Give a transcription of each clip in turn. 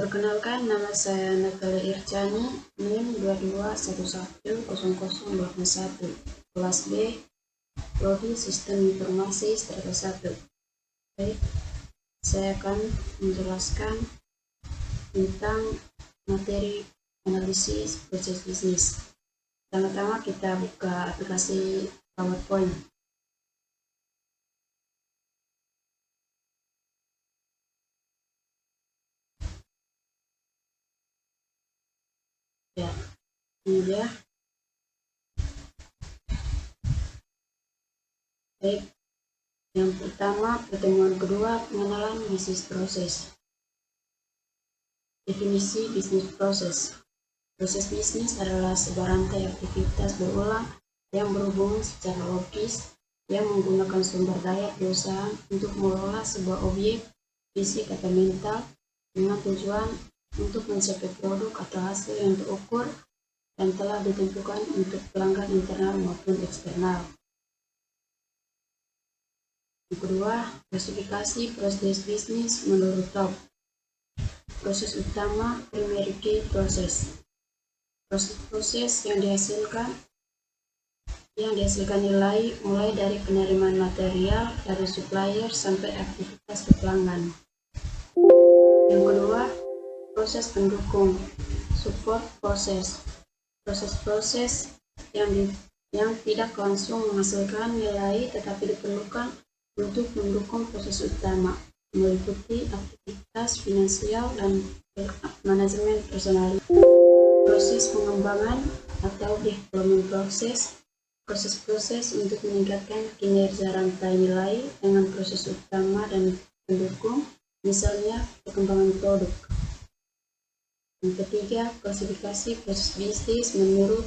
Perkenalkan, nama saya Natalia Irchani, NIM 22110081, kelas B, Prodi Sistem Informasi Strata 1. Baik, saya akan menjelaskan tentang materi analisis proses bisnis. Pertama-tama kita buka aplikasi PowerPoint. Ya, ini dia. Baik, yang pertama, pertemuan kedua, pengenalan bisnis proses. Definisi bisnis proses. Proses bisnis adalah sebuah rantai aktivitas berulang yang berhubungan secara logis yang menggunakan sumber daya perusahaan untuk mengelola sebuah objek fisik atau mental dengan tujuan untuk mencapai produk atau hasil yang terukur dan telah ditentukan untuk pelanggan internal maupun eksternal. Yang kedua, klasifikasi proses bisnis menurut Top. Proses utama, primary key process. Proses yang dihasilkan nilai mulai dari penerimaan material dari supplier sampai aktivitas pelanggan. Yang kedua, proses pendukung, support proses. Proses yang tidak langsung menghasilkan nilai tetapi diperlukan untuk mendukung proses utama, meliputi aktivitas finansial dan manajemen personal. Proses pengembangan atau development proses untuk meningkatkan kinerja rantai nilai dengan proses utama dan pendukung, misalnya perkembangan produk. Yang ketiga, klasifikasi proses bisnis menurut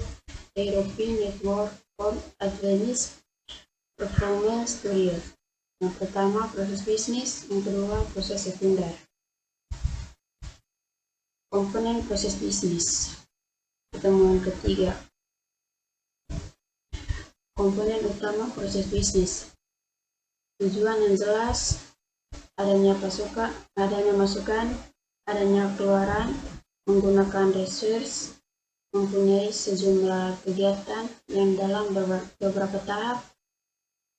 European Network for Advanced Performance Studies. Yang pertama, proses bisnis. Yang kedua, proses sekunder. Komponen proses bisnis. Pertemuan ketiga. Komponen utama proses bisnis. Tujuan yang jelas, adanya masukan, adanya keluaran, menggunakan resource, mempunyai sejumlah kegiatan yang dalam beberapa tahap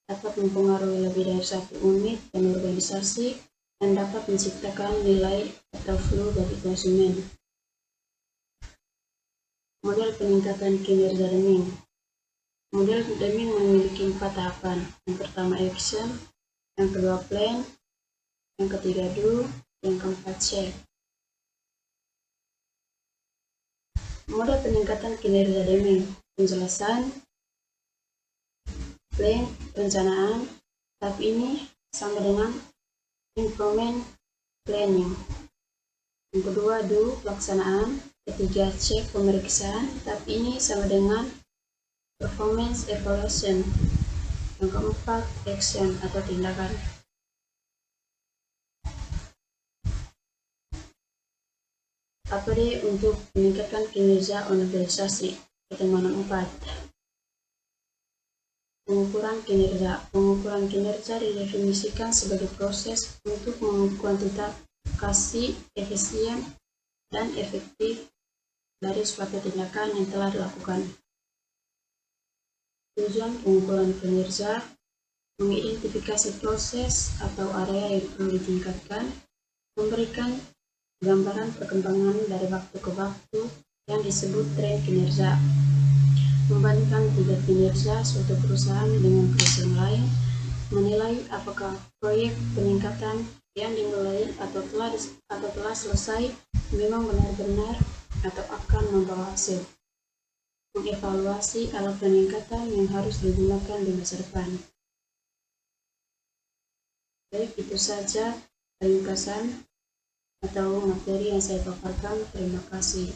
dapat mempengaruhi lebih dari satu unit dan organisasi dan dapat menciptakan nilai atau flow bagi konsumen. Model peningkatan kinerja Deming. Model Deming memiliki 4 tahapan. Yang pertama action, yang kedua plan, yang ketiga do, yang keempat check. Model peningkatan kinerja Deming. Penjelasan, plan, perencanaan, tahap ini sama dengan implement planning. Yang kedua do, pelaksanaan. Ketiga check, pemeriksaan, tahap ini sama dengan performance evaluation. Yang keempat action atau tindakan. Apa deh untuk meningkatkan kinerja organisasi? Pertemuan 4. Pengukuran kinerja. Pengukuran kinerja didefinisikan sebagai proses untuk menguantifikasi efisien dan efektif dari suatu tindakan yang telah dilakukan. Tujuan pengukuran kinerja mengidentifikasi proses atau area yang perlu ditingkatkan, memberikan gambaran perkembangan dari waktu ke waktu yang disebut tren kinerja, membandingkan tingkat kinerja suatu perusahaan dengan perusahaan lain, menilai apakah proyek peningkatan yang dimulai atau telah selesai memang benar-benar atau akan membawa hasil, mengevaluasi alat peningkatan yang harus digunakan di masa depan. Baik, itu saja ringkasan atau materi yang saya paparkan. Terima kasih.